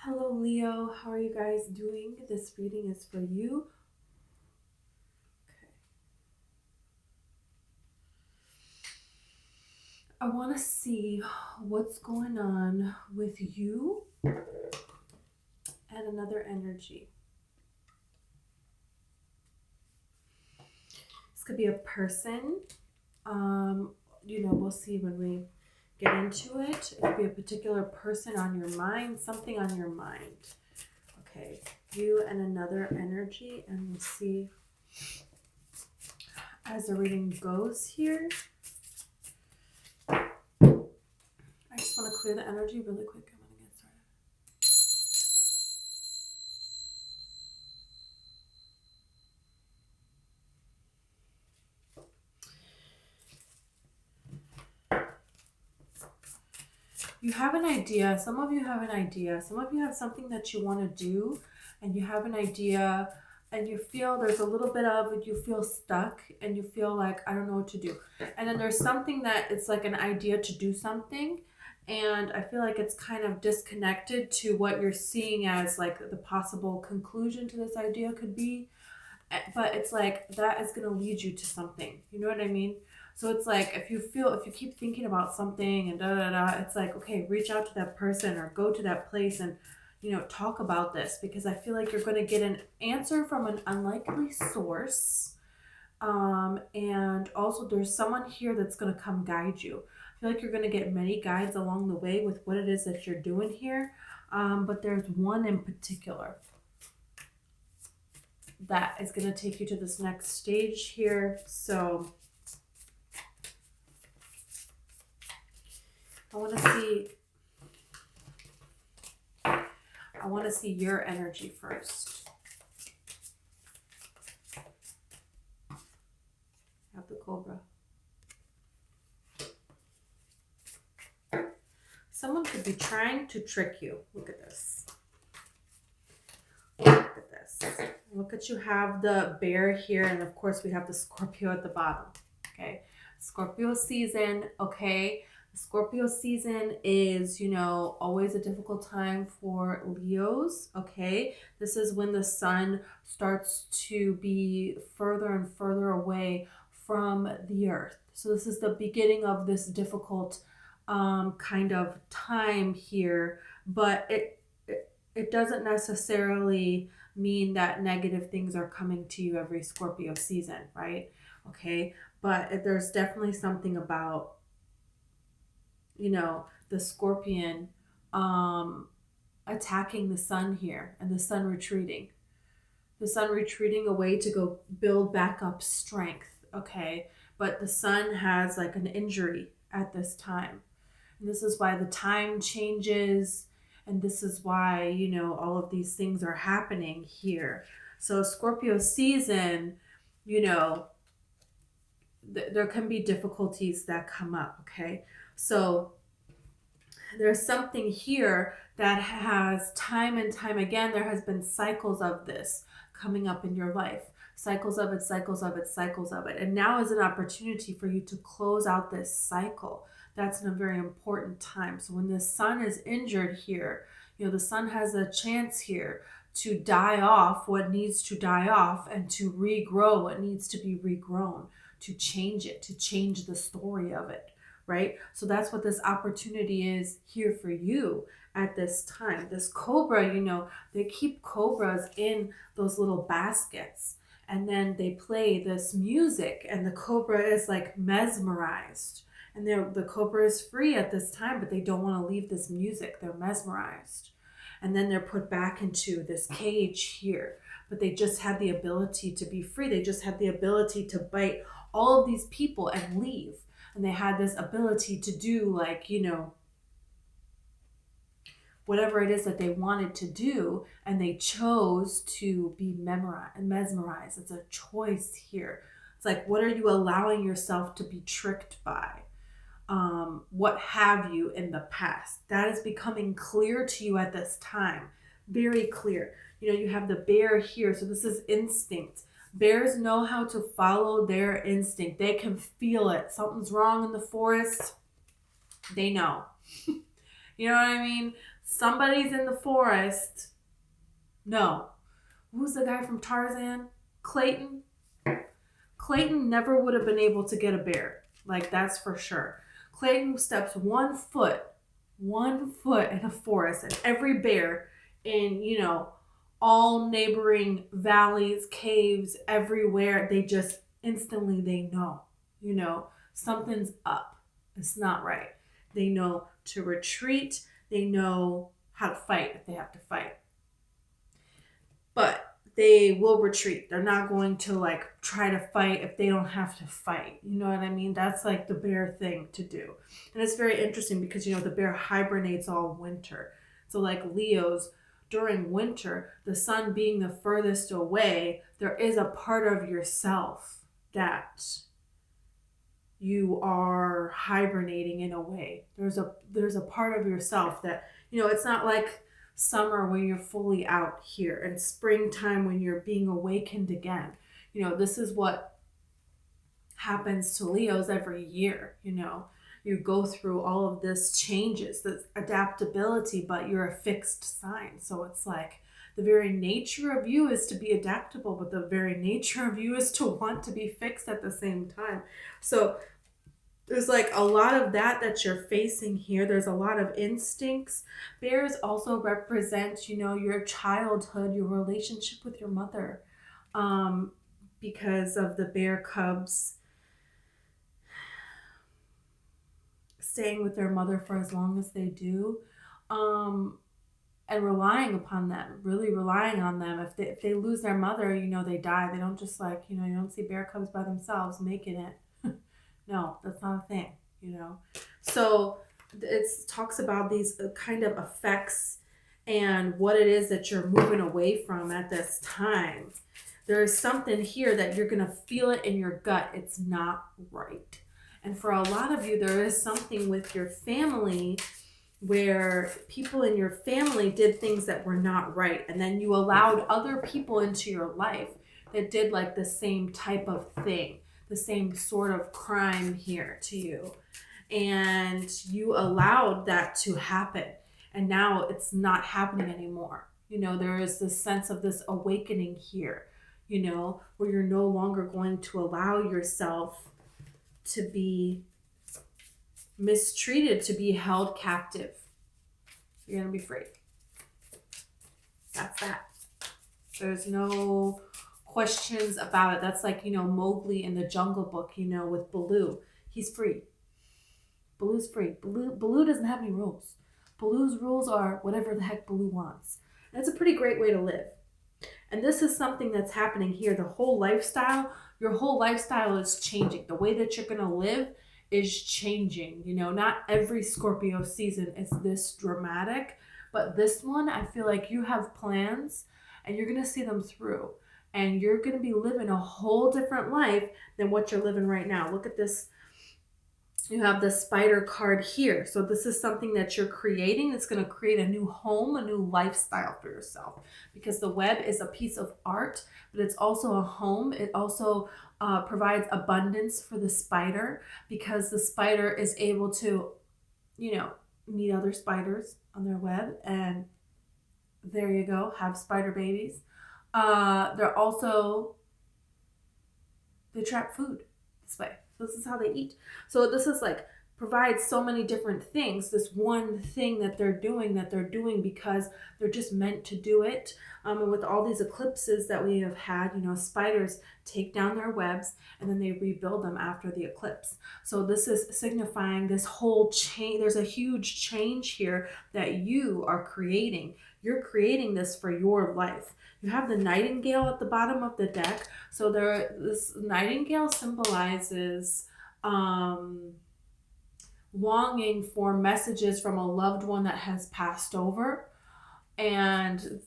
Hello, Leo. How are you guys doing? This reading is for you. Okay. I want to see what's going on with you and another energy. This could be a person. We'll see when we get into it. It could be a particular person on your mind, something on your mind. Okay, you and another energy, and we'll see as the reading goes here. I just want to clear the energy really quick. I'm going to get started. You have an idea. Some of you have an idea. Some of you have something that you want to do, and you have an idea, and you feel there's a little bit of it. You feel stuck, and you feel like, I don't know what to do. And then there's something that it's like an idea to do something, and I feel like it's kind of disconnected to what you're seeing as like the possible conclusion to this idea could be. But it's like that is going to lead you to something. You know what I mean? So it's like if you keep thinking about something and da da da, it's like, okay, reach out to that person or go to that place and talk about this, because I feel like you're going to get an answer from an unlikely source. And also there's someone here that's going to come guide you. I feel like you're going to get many guides along the way with what it is that you're doing here. But there's one in particular that is going to take you to this next stage here. So I want to see your energy first. I have the Cobra. Someone could be trying to trick you. Look at this. Look at this. Look at, you have the bear here, and of course we have the Scorpio at the bottom. Okay. Scorpio season, okay. Scorpio season is, always a difficult time for Leos, okay? This is when the sun starts to be further and further away from the earth. So this is the beginning of this difficult kind of time here, but it doesn't necessarily mean that negative things are coming to you every Scorpio season, right? Okay, but there's definitely something about the scorpion attacking the sun here, and the sun retreating away to go build back up strength. Okay, but the sun has like an injury at this time, and this is why the time changes, and this is why all of these things are happening here. So Scorpio season, there can be difficulties that come up. Okay, so there's something here that has time and time again, there has been cycles of this coming up in your life. Cycles of it, cycles of it, cycles of it. And now is an opportunity for you to close out this cycle. That's in a very important time. So when the sun is injured here, the sun has a chance here to die off what needs to die off and to regrow what needs to be regrown, to change it, to change the story of it, right? So that's what this opportunity is here for you at this time. This cobra, they keep cobras in those little baskets, and then they play this music, and the cobra is like mesmerized. And the cobra is free at this time, but they don't want to leave this music. They're mesmerized. And then they're put back into this cage here. But they just had the ability to be free. They just had the ability to bite all of these people and leave. And they had this ability to do like, whatever it is that they wanted to do. And they chose to be mesmerized. It's a choice here. It's like, what are you allowing yourself to be tricked by? What have you in the past? That is becoming clear to you at this time. Very clear. You have the bear here. So this is instinct. Bears know how to follow their instinct. They can feel it. Something's wrong in the forest. They know. You know what I mean? Somebody's in the forest. No. Who's the guy from Tarzan? Clayton? Clayton never would have been able to get a bear. Like, that's for sure. Clayton steps 1 foot in a forest, and every bear in, all neighboring valleys, caves, everywhere, they just instantly, they know, something's up. It's not right. They know to retreat. They know how to fight if they have to fight. But they will retreat. They're not going to like try to fight if they don't have to fight. You know what I mean? That's like the bear thing to do. And it's very interesting because, the bear hibernates all winter. So like Leos, during winter, the sun being the furthest away, there is a part of yourself that you are hibernating in a way. There's a part of yourself that, it's not like summer when you're fully out here and springtime when you're being awakened again. This is what happens to Leos every year. You go through all of this changes, this adaptability, but you're a fixed sign. So it's like the very nature of you is to be adaptable, but the very nature of you is to want to be fixed at the same time. So there's like a lot of that you're facing here. There's a lot of instincts. Bears also represent, your childhood, your relationship with your mother, because of the bear cubs staying with their mother for as long as they do, and relying upon them, really relying on them. If they lose their mother, they die. They don't just like, you don't see bear cubs by themselves making it. No, that's not a thing, So it talks about these kind of effects and what it is that you're moving away from at this time. There is something here that you're going to feel it in your gut. It's not right. And for a lot of you, there is something with your family where people in your family did things that were not right. And then you allowed other people into your life that did like the same type of thing, the same sort of crime here to you. And you allowed that to happen. And now it's not happening anymore. There is this sense of this awakening here, where you're no longer going to allow yourself to be mistreated, to be held captive. You're going to be free. That's that. There's no questions about it. That's like, Mowgli in the Jungle Book, with Baloo. He's free. Baloo's free. Baloo doesn't have any rules. Baloo's rules are whatever the heck Baloo wants. And it's a pretty great way to live. And this is something that's happening here. The whole lifestyle, your whole lifestyle is changing. The way that you're going to live is changing. Not every Scorpio season is this dramatic, but this one, I feel like you have plans and you're going to see them through. And you're going to be living a whole different life than what you're living right now. Look at this. You have the spider card here. So this is something that you're creating. It's going to create a new home, a new lifestyle for yourself. Because the web is a piece of art, but it's also a home. It also provides abundance for the spider, because the spider is able to, meet other spiders on their web. And there you go, have spider babies. They're also, they trap food this way. This is how they eat. So this is like provides so many different things. This one thing that they're doing because they're just meant to do it. And with all these eclipses that we have had, spiders take down their webs and then they rebuild them after the eclipse. So this is signifying this whole change. There's a huge change here that you are creating. You're creating this for your life. You have the nightingale at the bottom of the deck. So this nightingale symbolizes longing for messages from a loved one that has passed over, and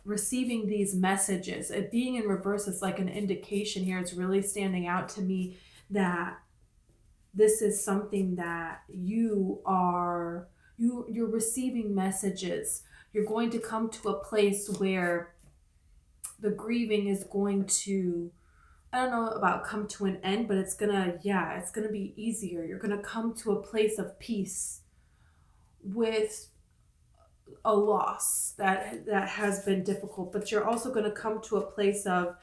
receiving these messages. It being in reverse is like an indication here. It's really standing out to me that this is something that you're receiving messages. You're going to come to a place where the grieving is going to, I don't know about come to an end, but it's gonna be easier. You're gonna come to a place of peace with a loss that has been difficult, but you're also going to come to a place of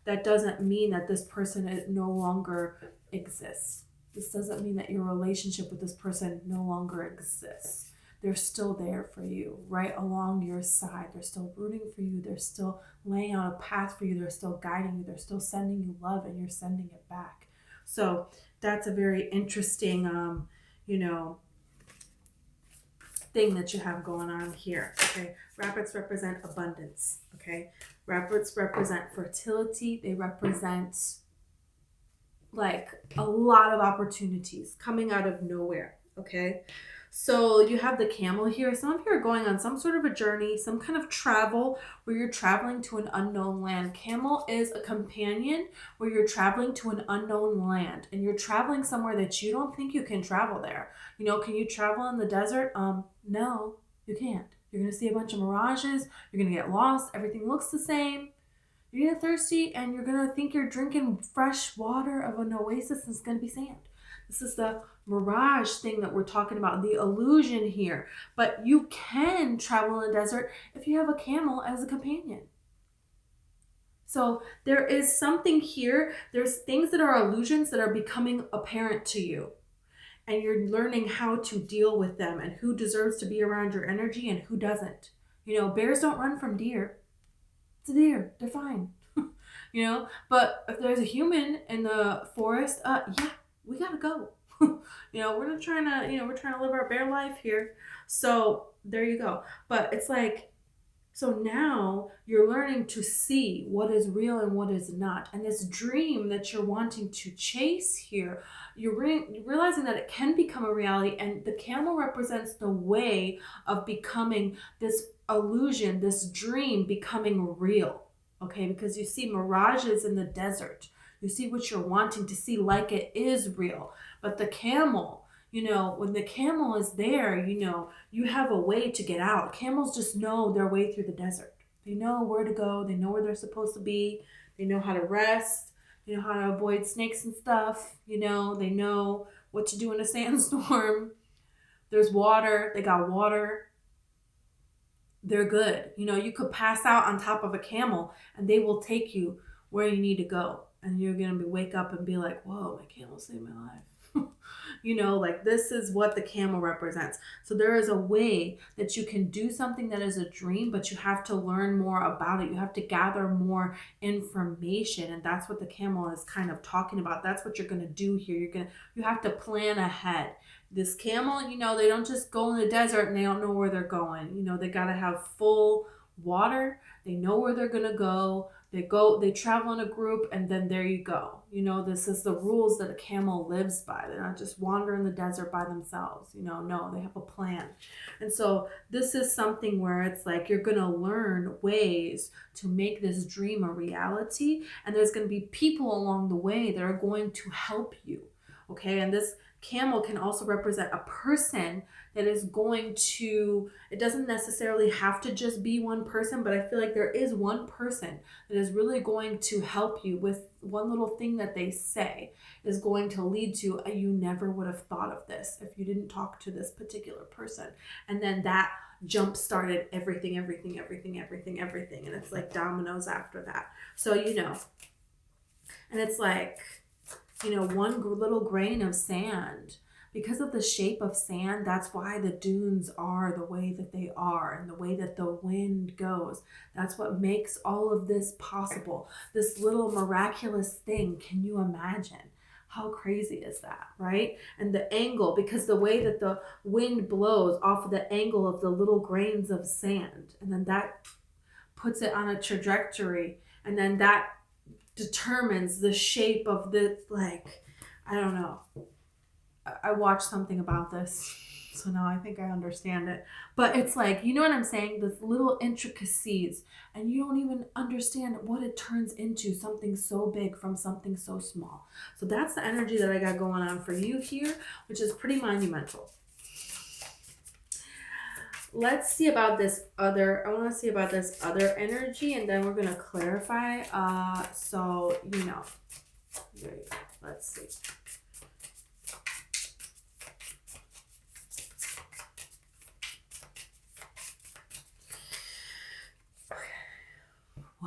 that doesn't mean that this person no longer exists. This doesn't mean that your relationship with this person no longer exists. They're still there for you, right along your side. They're still rooting for you. They're still laying out a path for you. They're still guiding you. They're still sending you love, and you're sending it back. So that's a very interesting, thing that you have going on here. Okay, rabbits represent abundance. Okay, rabbits represent fertility. They represent like a lot of opportunities coming out of nowhere. Okay, so you have the camel here. Some of you are going on some sort of a journey, some kind of travel where you're traveling to an unknown land. Camel is a companion where you're traveling to an unknown land, and you're traveling somewhere that you don't think you can travel there. Can you travel in the desert? No, you can't. You're going to see a bunch of mirages. You're going to get lost. Everything looks the same. You're gonna get thirsty, and you're gonna think you're drinking fresh water of an oasis, and it's gonna be sand. This is the mirage thing that we're talking about, the illusion here. But you can travel in the desert if you have a camel as a companion. So there is something here. There's things that are illusions that are becoming apparent to you. And you're learning how to deal with them and who deserves to be around your energy and who doesn't. Bears don't run from deer. It's a deer. They're fine. But if there's a human in the forest, yeah, we gotta go. We're not trying to, we're trying to live our bear life here. So there you go. But it's like, so now you're learning to see what is real and what is not. And this dream that you're wanting to chase here, you're realizing that it can become a reality. And the camel represents the way of becoming this illusion, this dream becoming real. Okay, because you see mirages in the desert. You see what you're wanting to see like it is real. But the camel, when the camel is there, you have a way to get out. Camels just know their way through the desert. They know where to go. They know where they're supposed to be. They know how to rest. They know how to avoid snakes and stuff. They know what to do in a sandstorm. There's water. They got water. They're good. You could pass out on top of a camel and they will take you where you need to go. And you're going to wake up and be like, whoa, my camel saved my life. This is what the camel represents. So there is a way that you can do something that is a dream, but you have to learn more about it. You have to gather more information. And that's what the camel is kind of talking about. That's what you're going to do here. You have to plan ahead. This camel, they don't just go in the desert and they don't know where they're going. They got to have full water. They know where they're going to go. They travel in a group, and then there you go. This is the rules that a camel lives by. They're not just wandering the desert by themselves. No, they have a plan. And so this is something where it's like you're going to learn ways to make this dream a reality. And there's going to be people along the way that are going to help you. Okay, and this camel can also represent a person that is going to, it doesn't necessarily have to just be one person, but I feel like there is one person that is really going to help you with one little thing that they say is going to lead to you never would have thought of this if you didn't talk to this particular person. And then that jump started everything. And it's like dominoes after that. So, and it's like, one little grain of sand, because of the shape of sand, that's why the dunes are the way that they are and the way that the wind goes. That's what makes all of this possible. This little miraculous thing. Can you imagine? How crazy is that, right? And the angle, because the way that the wind blows off of the angle of the little grains of sand, and then that puts it on a trajectory, and then that determines the shape of the, I don't know. I watched something about this, so now I think I understand it. But it's like, you know what I'm saying? This little intricacies, and you don't even understand what it turns into, something so big from something so small. So that's the energy that I got going on for you here, which is pretty monumental. Let's see about this other, I want to see about this other energy, and then we're going to clarify. So, there you go. Let's see.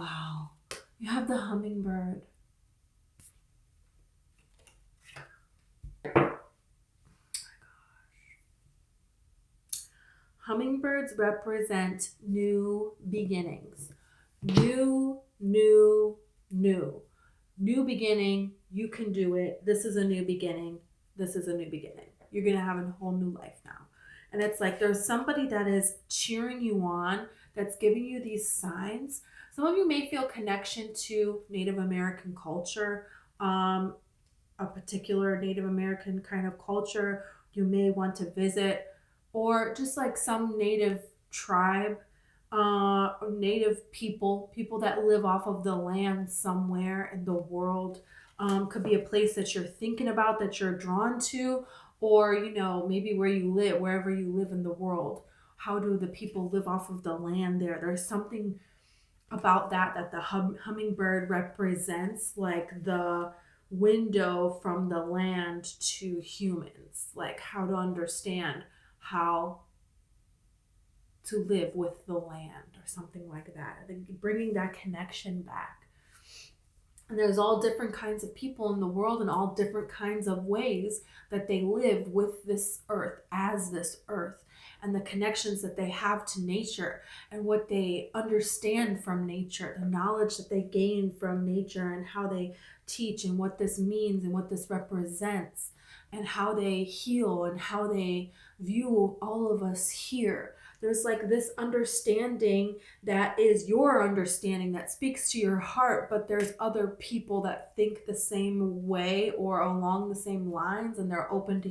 Wow. You have the hummingbird. Hummingbirds represent new beginnings. New, new, new. New beginning. You can do it. This is a new beginning. This is a new beginning. You're going to have a whole new life now. And it's like there's somebody that is cheering you on, that's giving you these signs. Some of you may feel connection to Native American culture, a particular Native American kind of culture you may want to visit, or just like some native tribe, native people that live off of the land somewhere in the world. Could be a place that you're thinking about, that you're drawn to, or maybe where you live, wherever you live in the world. How do the people live off of the land there? There's something about that the hummingbird represents, like the window from the land to humans, like how to understand how to live with the land or something like that. I think bringing that connection back. And there's all different kinds of people in the world and all different kinds of ways that they live with this earth, as this earth, and the connections that they have to nature and what they understand from nature, the knowledge that they gain from nature, and how they teach and what this means and what this represents, and how they heal and how they view all of us here. There's like this understanding that is your understanding, that speaks to your heart, but there's other people that think the same way or along the same lines, and they're open to,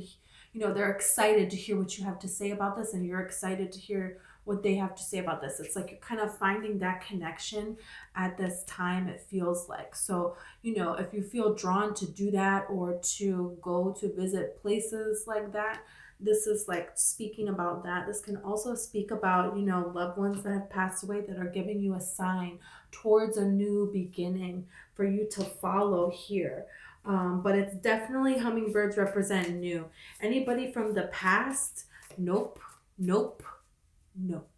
they're excited to hear what you have to say about this, and you're excited to hear what they have to say about this. It's like you're kind of finding that connection at this time, it feels like. So, if you feel drawn to do that or to go to visit places like that, this is like speaking about that. This can also speak about, loved ones that have passed away that are giving you a sign towards a new beginning for you to follow here. But it's definitely hummingbirds represent new. Anybody from the past? Nope, nope, nope.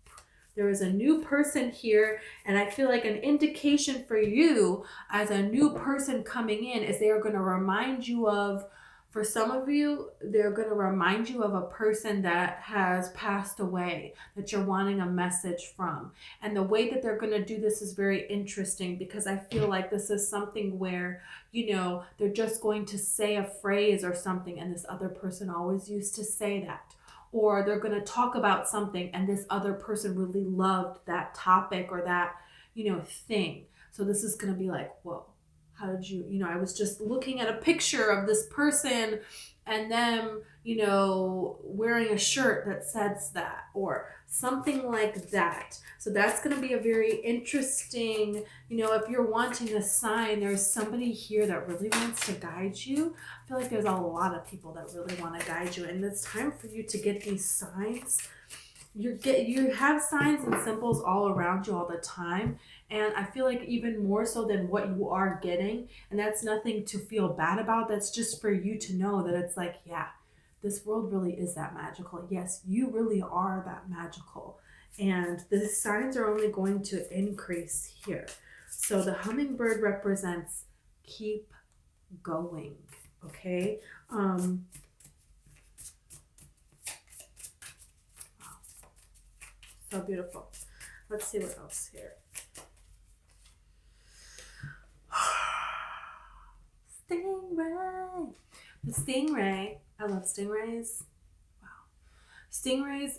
There is a new person here, and I feel like an indication for you as a new person coming in is they are going to remind you of, for some of you, they're going to remind you of a person that has passed away that you're wanting a message from. And the way that they're going to do this is very interesting, because I feel like this is something where, they're just going to say a phrase or something, and this other person always used to say that. Or they're going to talk about something and this other person really loved that topic or that, thing. So this is going to be like, whoa. How did you, I was just looking at a picture of this person and them, wearing a shirt that says that, or something like that. So that's going to be a very interesting, if you're wanting a sign, there's somebody here that really wants to guide you. I feel like there's a lot of people that really want to guide you, and it's time for you to get these signs. You have signs and symbols all around you all the time, and I feel like even more so than what you are getting, and that's nothing to feel bad about. That's just for you to know that it's like, yeah, this world really is that magical. Yes, you really are that magical, and the signs are only going to increase here. So the hummingbird represents keep going, okay? So beautiful. Let's see what else here. Stingray. The stingray. I love stingrays. Wow. Stingrays,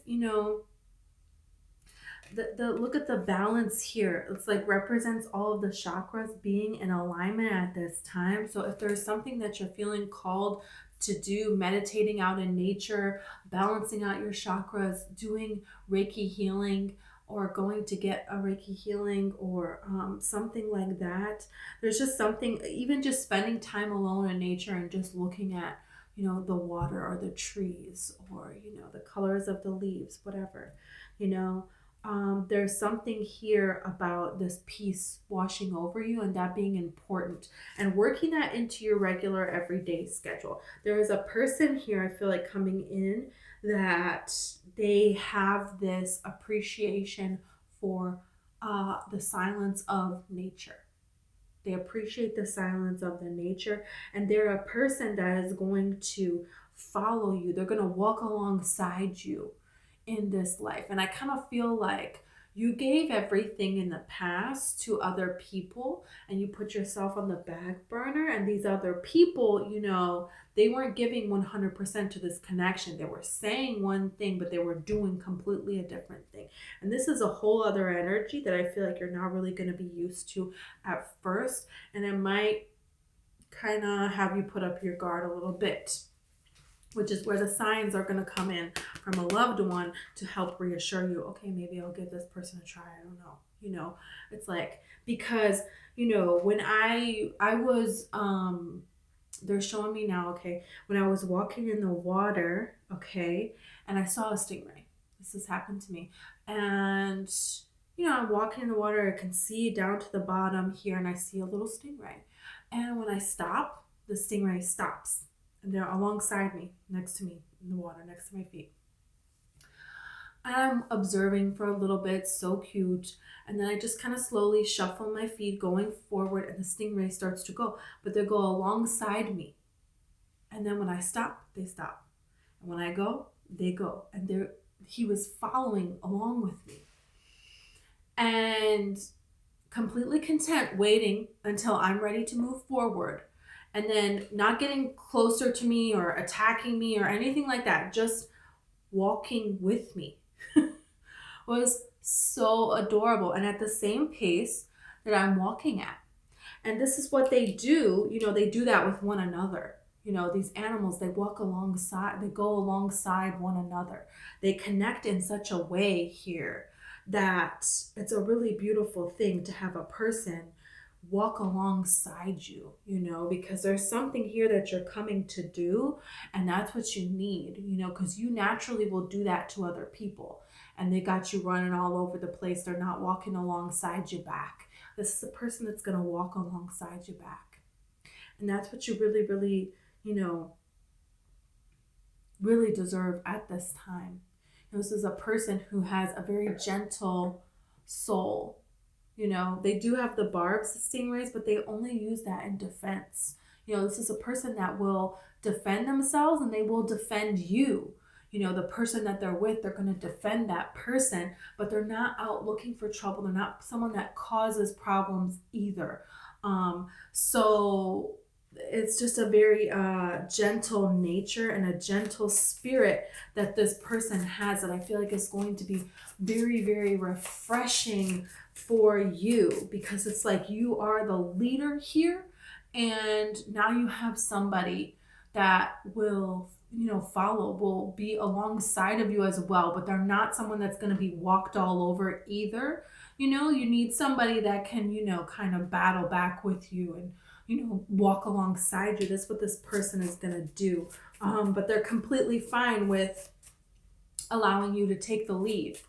the look at the balance here. It's like represents all of the chakras being in alignment at this time. So if there's something that you're feeling called to do, meditating out in nature, balancing out your chakras, doing Reiki healing, or going to get a Reiki healing, or something like that. There's just something, even just spending time alone in nature and just looking at, the water or the trees, or, the colors of the leaves, whatever, there's something here about this peace washing over you, and that being important, and working that into your regular everyday schedule. There is a person here, I feel like, coming in that they have this appreciation for the silence of nature. They appreciate the silence of the nature, and they're a person that is going to follow you. They're going to walk alongside you in this life. And I kind of feel like you gave everything in the past to other people and you put yourself on the back burner, and these other people, they weren't giving 100% to this connection. They were saying one thing, but they were doing completely a different thing. And this is a whole other energy that I feel like you're not really going to be used to at first. And it might kind of have you put up your guard a little bit, which is where the signs are going to come in from a loved one to help reassure you, okay, maybe I'll give this person a try. I don't know. It's like, because, when I was, they're showing me now, okay, when I was walking in the water, okay, and I saw a stingray. This has happened to me. And, I'm walking in the water, I can see down to the bottom here, and I see a little stingray. And when I stop, the stingray stops. And they're alongside me, next to me, in the water, next to my feet. I'm observing for a little bit, so cute. And then I just kind of slowly shuffle my feet going forward, and the stingray starts to go. But they go alongside me. And then when I stop, they stop. And when I go, they go. And he was following along with me. And completely content, waiting until I'm ready to move forward. And then not getting closer to me or attacking me or anything like that. Just walking with me. Was so adorable. And at the same pace that I'm walking at. And this is what they do. They do that with one another. These animals, they walk alongside, they go alongside one another. They connect in such a way here that it's a really beautiful thing to have a person walk alongside you, because there's something here that you're coming to do, and that's what you need, because you naturally will do that to other people, and they got you running all over the place. They're not walking alongside you back. This is a person that's going to walk alongside you back, and that's what you really, really, really deserve at this time. This is a person who has a very gentle soul. They do have the barbs, the stingrays, but they only use that in defense. This is a person that will defend themselves, and they will defend you. The person that they're with, they're going to defend that person, but they're not out looking for trouble. They're not someone that causes problems either. So it's just a very gentle nature and a gentle spirit that this person has, that I feel like is going to be very, very refreshing for you, because it's like you are the leader here, and now you have somebody that will follow, will be alongside of you as well, but they're not someone that's going to be walked all over either. You need somebody that can kind of battle back with you and walk alongside you. That's what this person is going to do. But they're completely fine with allowing you to take the lead.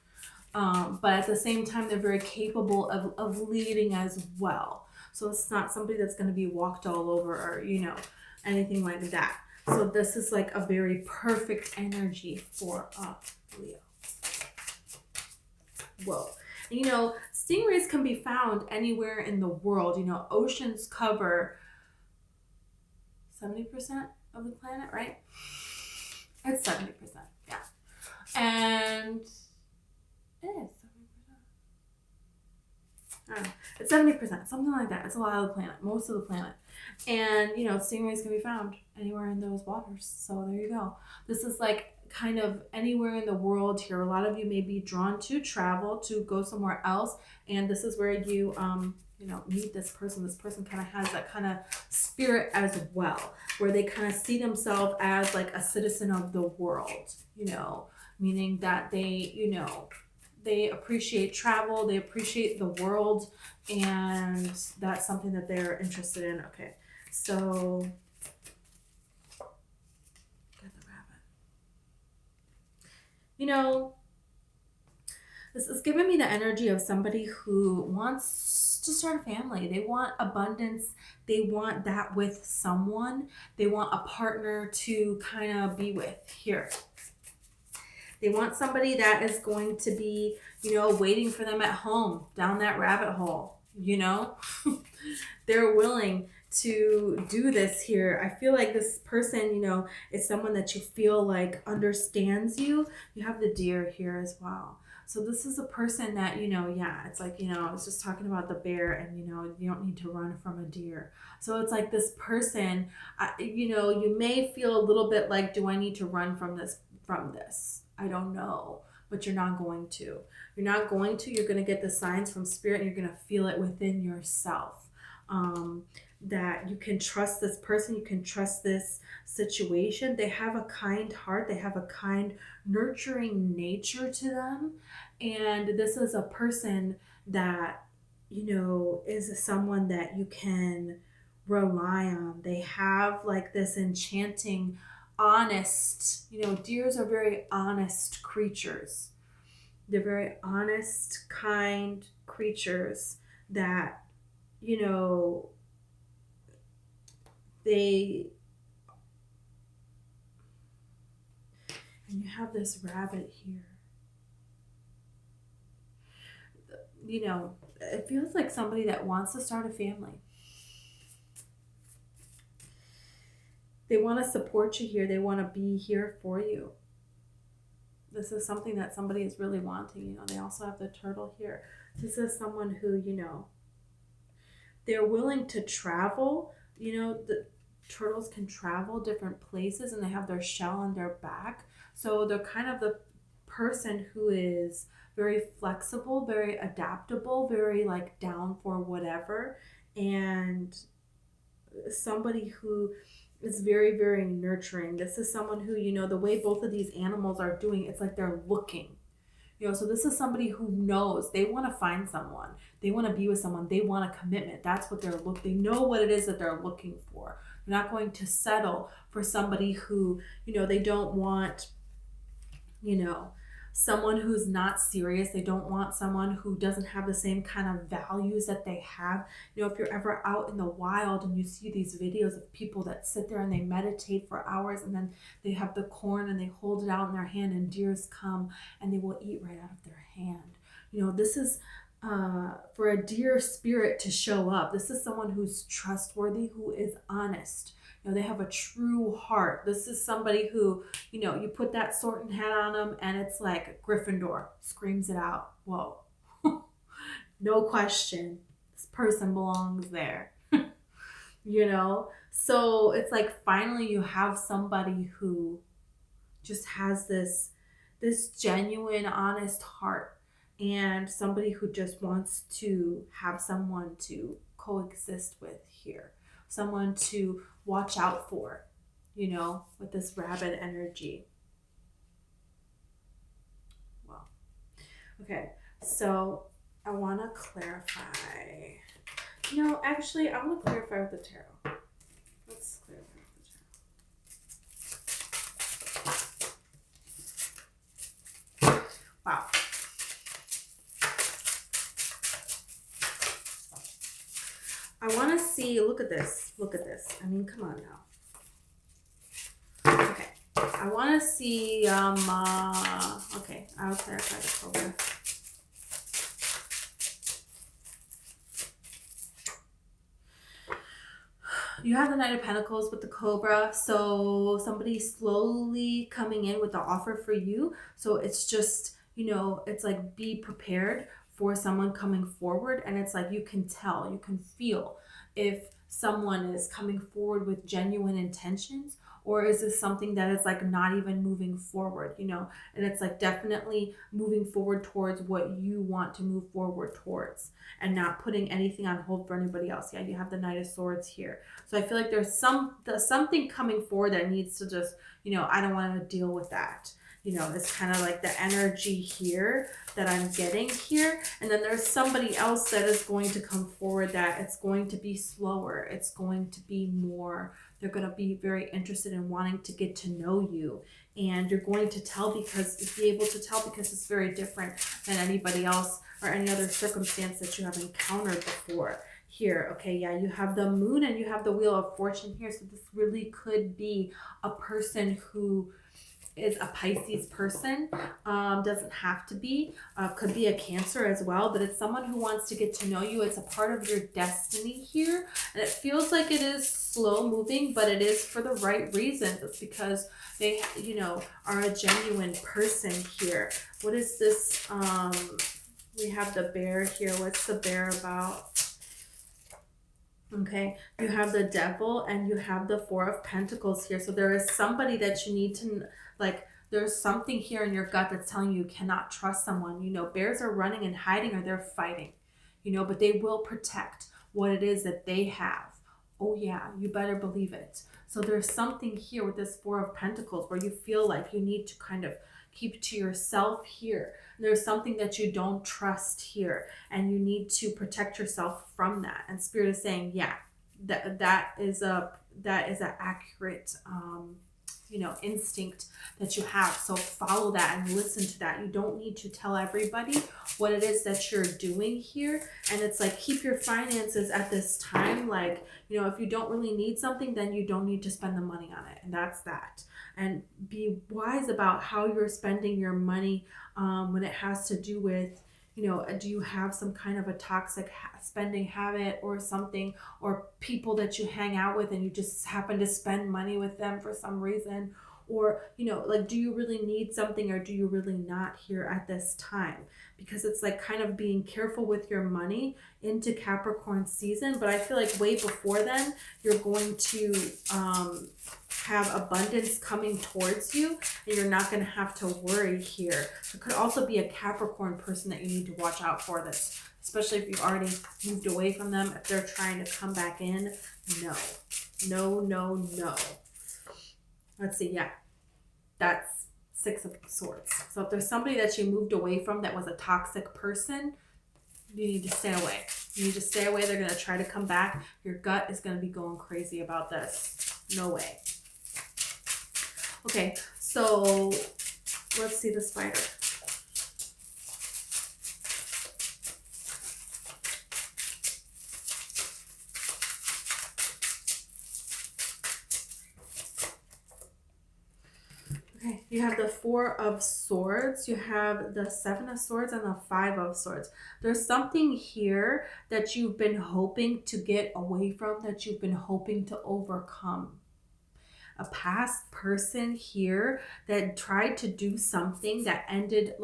But at the same time, they're very capable of leading as well. So it's not somebody that's going to be walked all over or, anything like that. So this is like a very perfect energy for Leo. Whoa. And, stingrays can be found anywhere in the world. Oceans cover 70% of the planet, right? It's 70%, yeah. And it is 70%. I don't know. It's 70%, something like that. It's a lot of the planet, most of the planet. And, stingrays can be found anywhere in those waters. So there you go. This is like kind of anywhere in the world here. A lot of you may be drawn to travel, to go somewhere else. And this is where you, meet this person. This person kind of has that kind of spirit as well, where they kind of see themselves as like a citizen of the world, meaning that they, they appreciate travel, they appreciate the world, and that's something that they're interested in. Okay, so get the rabbit. This is giving me the energy of somebody who wants to start a family. They want abundance. They want that with someone. They want a partner to kind of be with here. They want somebody that is going to be, you know, waiting for them at home down that rabbit hole, you know. They're willing to do this here. I feel like this person, you know, is someone that you feel like understands you. You have the deer here as well. So this is a person that, you know, yeah, it's like, you know, I was just talking about the bear, and, you know, you don't need to run from a deer. So it's like this person, you know, you may feel a little bit like, do I need to run from this? I don't know, but you're not going to. You're not going to. You're going to get the signs from spirit, and you're going to feel it within yourself. That you can trust this person, you can trust this situation. They have a kind heart, they have a kind, nurturing nature to them. And this is a person that, you know, is someone that you can rely on. They have like this enchanting, honest, you know, deers are very honest creatures. They're very honest, kind creatures that, you know, and you have this rabbit here. You know, it feels like somebody that wants to start a family. They want to support you here. They want to be here for you. This is something that somebody is really wanting. You know, they also have the turtle here. This is someone who, you know, they're willing to travel. You know, the turtles can travel different places, and they have their shell on their back. So they're kind of the person who is very flexible, very adaptable, very like down for whatever, and somebody who is very, very nurturing. This is someone who, you know, the way both of these animals are doing, it's like they're looking. You know, so this is somebody who knows they want to find someone. They want to be with someone. They want a commitment. That's what they're looking. They know what it is that they're looking for. They're not going to settle for somebody who, you know, they don't want, you know, someone who's not serious. They don't want someone who doesn't have the same kind of values that they have. You know, if you're ever out in the wild and you see these videos of people that sit there and they meditate for hours, and then they have the corn and they hold it out in their hand, and deers come and they will eat right out of their hand. You know, this is for a deer spirit to show up. This is someone who's trustworthy, who is honest. You know, they have a true heart. This is somebody who, you know, you put that sorting hat on them and it's like Gryffindor screams it out. Whoa. No question. This person belongs there. You know? So it's like finally you have somebody who just has this genuine, honest heart, and somebody who just wants to have someone to coexist with here. Someone to watch out for, you know, with this rabbit energy. Well, okay, so I want to clarify. You know, actually, I want to clarify with the tarot. Let's clarify with the tarot. Wow. I want to see, look at this. I mean, come on now. Okay. I want to see, okay, I'll clarify the cobra. You have the Knight of Pentacles with the Cobra, so somebody's slowly coming in with the offer for you. So it's just, you know, it's like be prepared for someone coming forward, and it's like you can tell, you can feel if someone is coming forward with genuine intentions, or is this something that is like not even moving forward, you know, and it's like definitely moving forward towards what you want to move forward towards, and not putting anything on hold for anybody else. Yeah, you have the Knight of Swords here. So I feel like there's something coming forward that needs to just, you know, I don't want to deal with that. You know, it's kind of like the energy here that I'm getting here. And then there's somebody else that is going to come forward that it's going to be slower. It's going to be more, they're going to be very interested in wanting to get to know you. And you're going to be able to tell because it's very different than anybody else or any other circumstance that you have encountered before. Here, okay, yeah, you have the Moon and you have the Wheel of Fortune here. So this really could be a person who is a Pisces person. Doesn't have to be. Could be a Cancer as well, but it's someone who wants to get to know you. It's a part of your destiny here. And it feels like it is slow moving, but it is for the right reasons. It's because they, are a genuine person here. What is this? We have the bear here. What's the bear about? Okay, you have the Devil and you have the Four of Pentacles here. So there is somebody that you need to, there's something here in your gut that's telling you cannot trust someone. Bears are running and hiding, or they're fighting, but they will protect what it is that they have. Oh yeah, you better believe it. So there's something here with this Four of Pentacles where you feel like you need to kind of keep to yourself here. There's something that you don't trust here, and you need to protect yourself from that. And Spirit is saying, yeah, that is a accurate instinct that you have. So follow that and listen to that. You don't need to tell everybody what it is that you're doing here. And it's like, keep your finances at this time. If you don't really need something, then you don't need to spend the money on it. And that's that. And be wise about how you're spending your money when it has to do with, do you have some kind of a toxic spending habit or something, or people that you hang out with and you just happen to spend money with them for some reason? Or, do you really need something, or do you really not here at this time? Because it's like kind of being careful with your money into Capricorn season. But I feel like way before then, you're going to have abundance coming towards you, and you're not going to have to worry here. It could also be a Capricorn person that you need to watch out for this, especially if you've already moved away from them. If they're trying to come back in, no. Let's see, yeah, that's Six of Swords. So if there's somebody that you moved away from that was a toxic person, you need to stay away. You need to stay away. They're going to try to come back. Your gut is going to be going crazy about this. No way. Okay, so let's see the spider. Okay, you have the Four of Swords, you have the Seven of Swords, and the Five of Swords. There's something here that you've been hoping to get away from, that you've been hoping to overcome. A past person here that tried to do something that ended,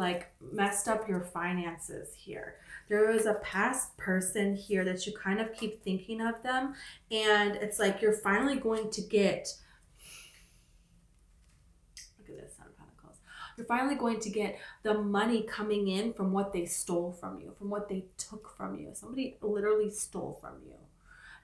messed up your finances here. There is a past person here that you kind of keep thinking of them, and it's like you're finally going to get, look at this, Son of Pentacles. You're finally going to get the money coming in from what they stole from you, from what they took from you. Somebody literally stole from you.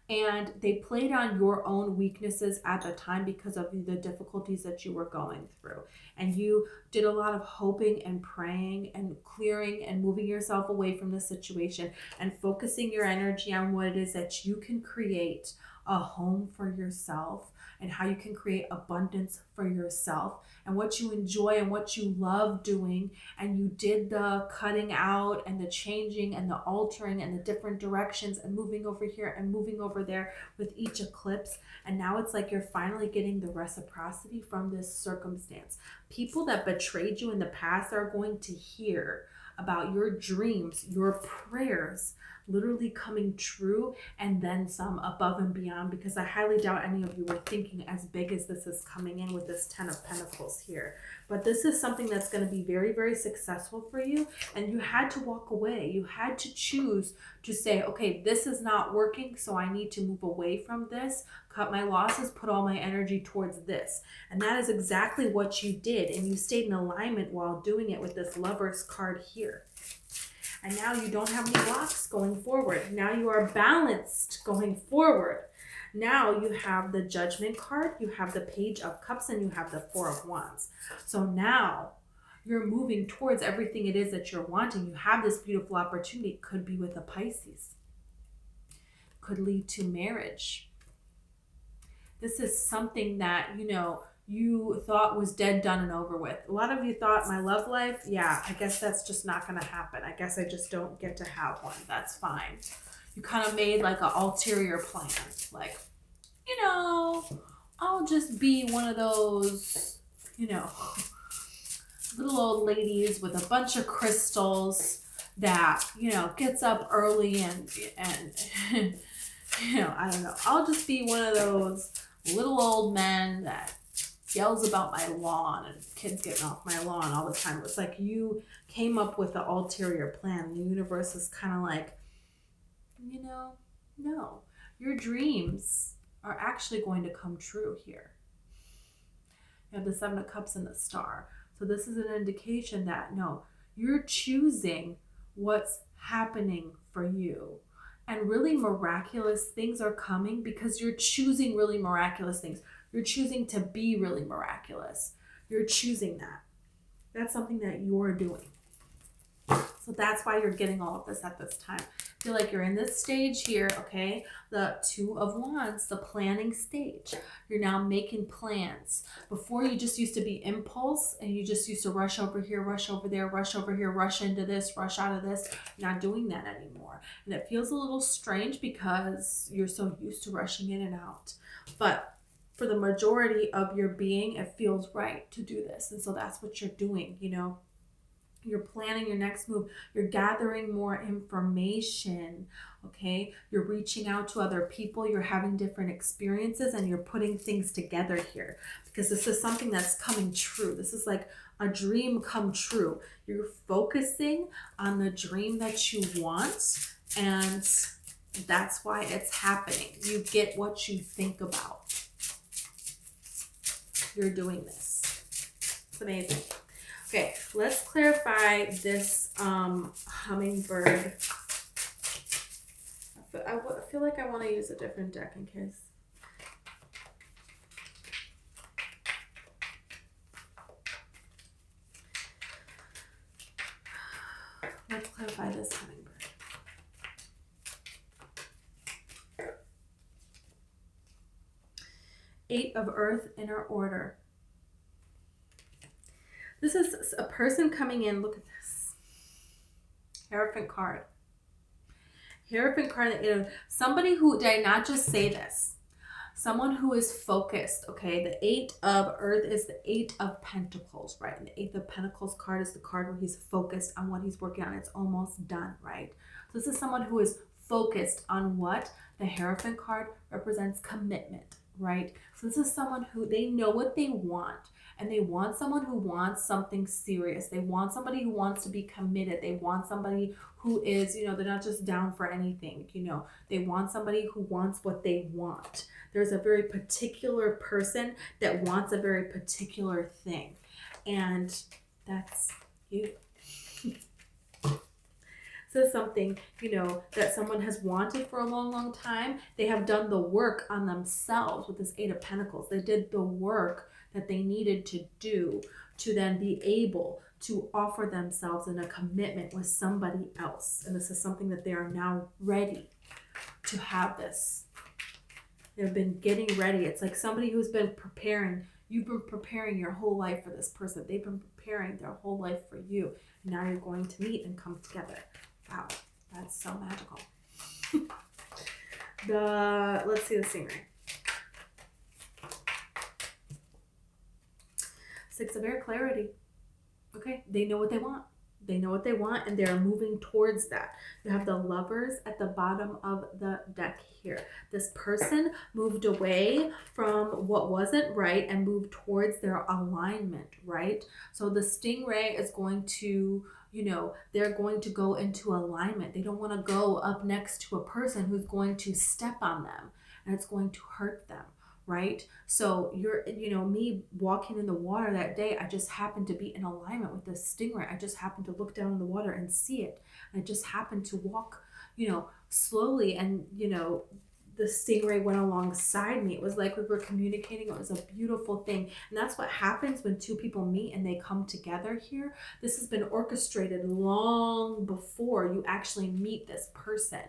And they played on your own weaknesses at the time because of the difficulties that you were going through. And you did a lot of hoping and praying and clearing and moving yourself away from the situation and focusing your energy on what it is that you can create a home for yourself, and how you can create abundance for yourself and what you enjoy and what you love doing. And you did the cutting out and the changing and the altering and the different directions and moving over here and moving over there with each eclipse. And now it's like you're finally getting the reciprocity from this circumstance. People that betrayed you in the past are going to hear about your dreams, your prayers literally coming true, and then some, above and beyond, because I highly doubt any of you were thinking as big as this is coming in with this Ten of Pentacles here. But this is something that's going to be very, very successful for you, and you had to walk away. You had to choose to say, okay, this is not working, so I need to move away from this, cut my losses, put all my energy towards this. And that is exactly what you did, and you stayed in alignment while doing it with this Lover's card here. And now you don't have any blocks going forward. Now you are balanced going forward. Now you have the Judgment card, you have the Page of Cups, and you have the Four of Wands. So now you're moving towards everything it is that you're wanting. You have this beautiful opportunity. It could be with a Pisces. Could lead to marriage. This is something that, you thought was dead, done, and over with. A lot of you thought, my love life, yeah, I guess that's just not going to happen. I guess I just don't get to have one. That's fine. You kind of made like an ulterior plan. Like, I'll just be one of those, little old ladies with a bunch of crystals that, gets up early and I don't know. I'll just be one of those little old men that yells about my lawn and kids getting off my lawn all the time. It's like you came up with the ulterior plan. The universe is kind of like, no, your dreams are actually going to come true here. You have the Seven of Cups and the Star. So this is an indication that, no, you're choosing what's happening for you. And really miraculous things are coming because you're choosing really miraculous things. You're choosing to be really miraculous. You're choosing that. That's something that you're doing. So that's why you're getting all of this at this time. I feel like you're in this stage here, okay? The Two of Wands, the planning stage. You're now making plans. Before, you just used to be impulse and you just used to rush over here, rush over there, rush over here, rush into this, rush out of this. You're not doing that anymore. And it feels a little strange because you're so used to rushing in and out. But for the majority of your being, it feels right to do this. And so that's what you're doing, You're planning your next move. You're gathering more information, okay? You're reaching out to other people. You're having different experiences and you're putting things together here because this is something that's coming true. This is like a dream come true. You're focusing on the dream that you want and that's why it's happening. You get what you think about. You're doing this. It's amazing. Okay, let's clarify this hummingbird. I feel like I want to use a different deck in case. Let's clarify this hummingbird. Eight of Earth, inner order. This is a person coming in. Look at this. Hierophant card. Hierophant card. Somebody who, did I not just say this? Someone who is focused, okay? The Eight of Earth is the Eight of Pentacles, right? And the Eight of Pentacles card is the card where he's focused on what he's working on. It's almost done, right? So this is someone who is focused on what? The Hierophant card represents commitment, right? So this is someone who, they know what they want. And they want someone who wants something serious. They want somebody who wants to be committed. They want somebody who is, they're not just down for anything, They want somebody who wants what they want. There's a very particular person that wants a very particular thing. And that's you. So something, that someone has wanted for a long, long time. They have done the work on themselves with this Eight of Pentacles. They did the work that they needed to do to then be able to offer themselves in a commitment with somebody else. And this is something that they are now ready to have this. They've been getting ready. It's like somebody who's been preparing. You've been preparing your whole life for this person. They've been preparing their whole life for you. And now you're going to meet and come together. Wow, that's so magical. Let's see the scenery. Six of Air, clarity. Okay, they know what they want. They know what they want and they're moving towards that. You have the Lovers at the bottom of the deck here. This person moved away from what wasn't right and moved towards their alignment, right? So the stingray is going to, they're going to go into alignment. They don't want to go up next to a person who's going to step on them and it's going to hurt them. Right? So me walking in the water that day, I just happened to be in alignment with this stingray. I just happened to look down in the water and see it. I just happened to walk, slowly and, the stingray went alongside me. It was like we were communicating. It was a beautiful thing. And that's what happens when two people meet and they come together here. This has been orchestrated long before you actually meet this person.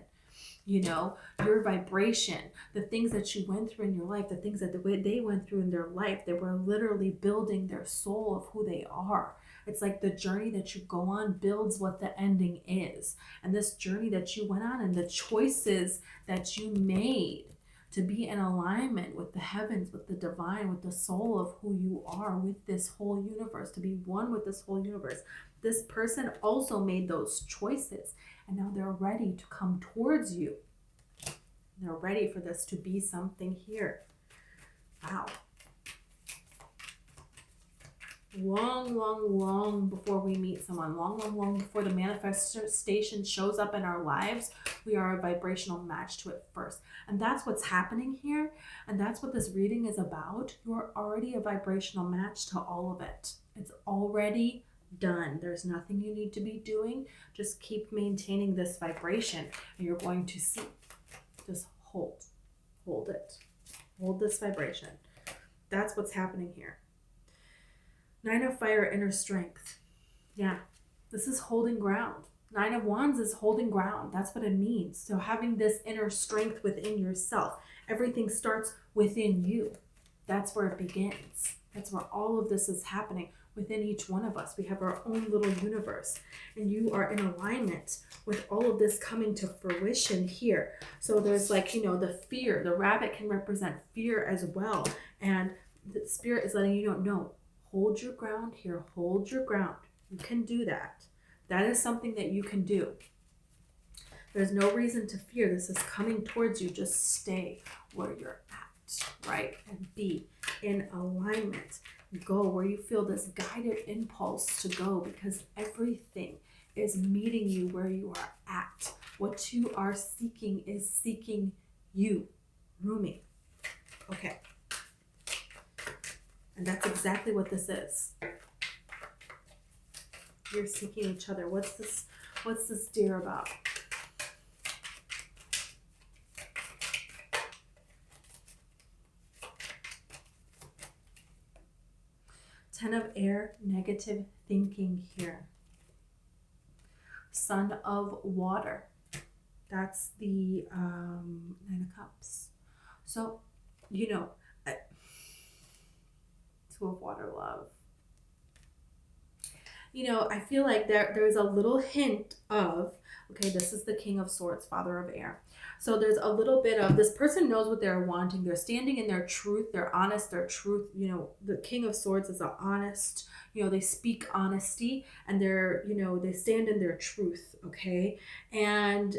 Your vibration, the things that you went through in your life, the things that they went through in their life, they were literally building their soul of who they are. It's like the journey that you go on builds what the ending is. And this journey that you went on and the choices that you made to be in alignment with the heavens, with the divine, with the soul of who you are, with this whole universe, to be one with this whole universe. This person also made those choices, and now they're ready to come towards you. They're ready for this to be something here. Wow. Long before we meet someone, long before the manifestation shows up in our lives, we are a vibrational match to it first. And that's what's happening here. And that's what this reading is about. You're already a vibrational match to all of it. It's already done. There's nothing you need to be doing. Just keep maintaining this vibration, and you're going to see. Just hold it. Hold this vibration. That's what's happening here. Nine of Fire, inner strength. Yeah, this is holding ground. Nine of Wands is holding ground. That's what it means. So having this inner strength within yourself. Everything starts within you. That's where it begins. That's where all of this is happening within each one of us. We have our own little universe, and you are in alignment with all of this coming to fruition here. So there's like, the fear. The rabbit can represent fear as well. And the spirit is letting you know, hold your ground here. Hold your ground. You can do that. That is something that you can do. There's no reason to fear. This is coming towards you. Just stay where you're at, right? And be in alignment. Go where you feel this guided impulse to go, because everything is meeting you where you are at. What you are seeking is seeking you. Rumi. Okay. And that's exactly what this is. You're seeking each other. What's this deer about? Ten of Air, negative thinking here. Son of Water. That's the Nine of Cups. So, Two of Water, love. I feel like there's a little hint of, okay, this is the King of Swords, Father of Air. So there's a little bit of, this person knows what they're wanting. They're standing in their truth. They're honest, their truth. The King of Swords is honest. They speak honesty, and they stand in their truth, okay? And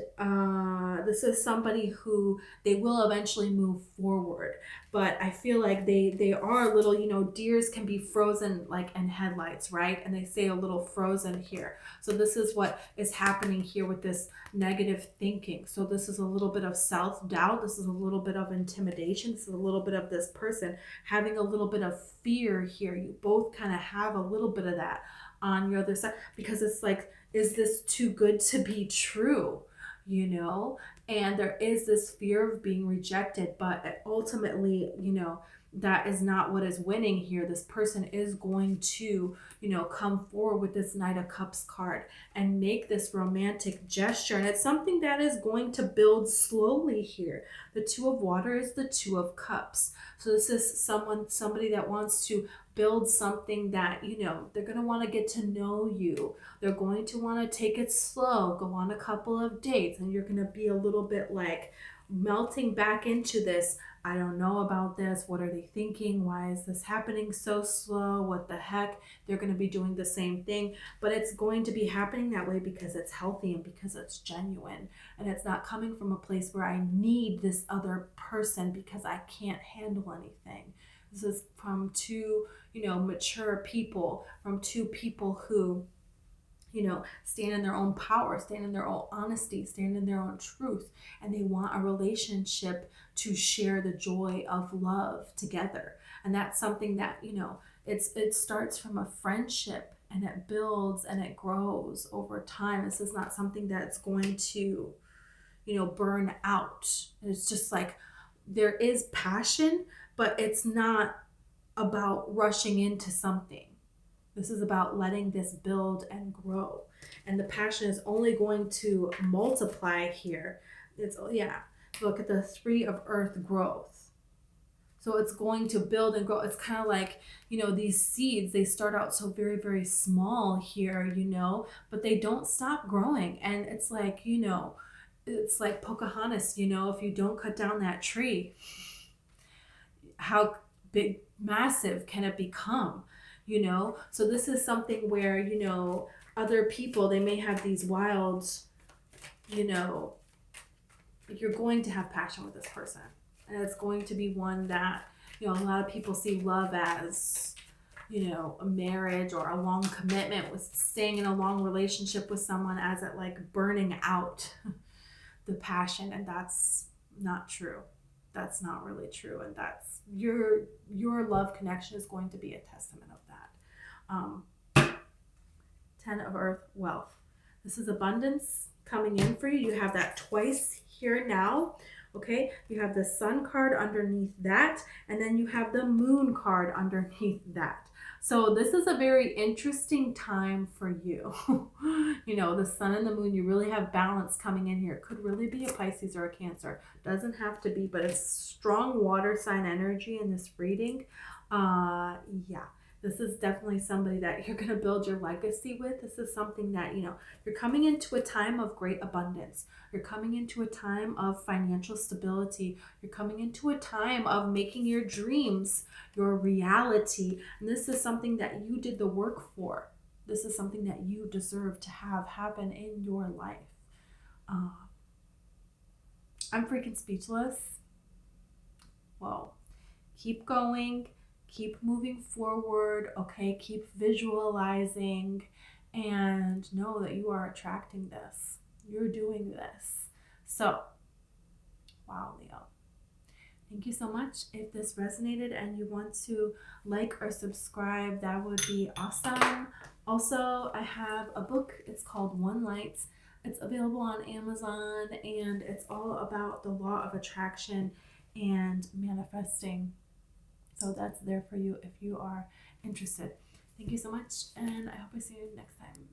this is somebody who they will eventually move forward. But I feel like they are a little, deers can be frozen like in headlights, right? And they say a little frozen here. So this is what is happening here with this negative thinking. So this is a little bit of self-doubt. This is a little bit of intimidation. This is a little bit of this person having a little bit of fear here. You both kind of have a little bit of that on your other side, because it's like, is this too good to be true? And there is this fear of being rejected, but ultimately, that is not what is winning here. This person is going to, come forward with this Knight of Cups card and make this romantic gesture. And it's something that is going to build slowly here. The Two of Water is the Two of Cups. So this is somebody that wants to build something that, they're going to want to get to know you. They're going to want to take it slow, go on a couple of dates, and you're going to be a little bit like melting back into this. I don't know about this. What are they thinking? Why is this happening so slow? What the heck? They're going to be doing the same thing, but it's going to be happening that way because it's healthy and because it's genuine. And it's not coming from a place where I need this other person because I can't handle anything. This is from two, mature people, from two people who, stand in their own power, stand in their own honesty, stand in their own truth. And they want a relationship to share the joy of love together. And that's something that, it starts from a friendship, and it builds and it grows over time. This is not something that's going to, burn out. It's just like, there is passion, but it's not about rushing into something. This is about letting this build and grow. And the passion is only going to multiply here. Look at the Three of Earth, growth. So it's going to build and grow. It's kind of like, these seeds, they start out so very, very small here, but they don't stop growing. And it's like, it's like Pocahontas, you know, if you don't cut down that tree, how big, massive can it become, you know? So this is something where, you know, other people, they may have these wild, you know, you're going to have passion with this person. And it's going to be one that, you know, a lot of people see love as, you know, a marriage or a long commitment with staying in a long relationship with someone as it like burning out the passion. And that's not true. That's not really true. And that's your love connection is going to be a testament of that. 10 of Earth, wealth. This is abundance coming in for you. You have that twice here now. Okay, you have the Sun card underneath that, and then you have the Moon card underneath that. So this is a very interesting time for you. You know, the Sun and the Moon, you really have balance coming in here. It could really be a Pisces or a Cancer. Doesn't have to be, but it's strong water sign energy in this reading. Yeah. This is definitely somebody that you're going to build your legacy with. This is something that, you know, you're coming into a time of great abundance. You're coming into a time of financial stability. You're coming into a time of making your dreams your reality. And this is something that you did the work for. This is something that you deserve to have happen in your life. I'm freaking speechless. Whoa. Keep going. Keep moving forward, okay? Keep visualizing and know that you are attracting this. You're doing this. So, wow, Leo. Thank you so much. If this resonated and you want to like or subscribe, that would be awesome. Also, I have a book. It's called One Light. It's available on Amazon, and it's all about the law of attraction and manifesting. So that's there for you if you are interested. Thank you so much, and I hope I see you next time.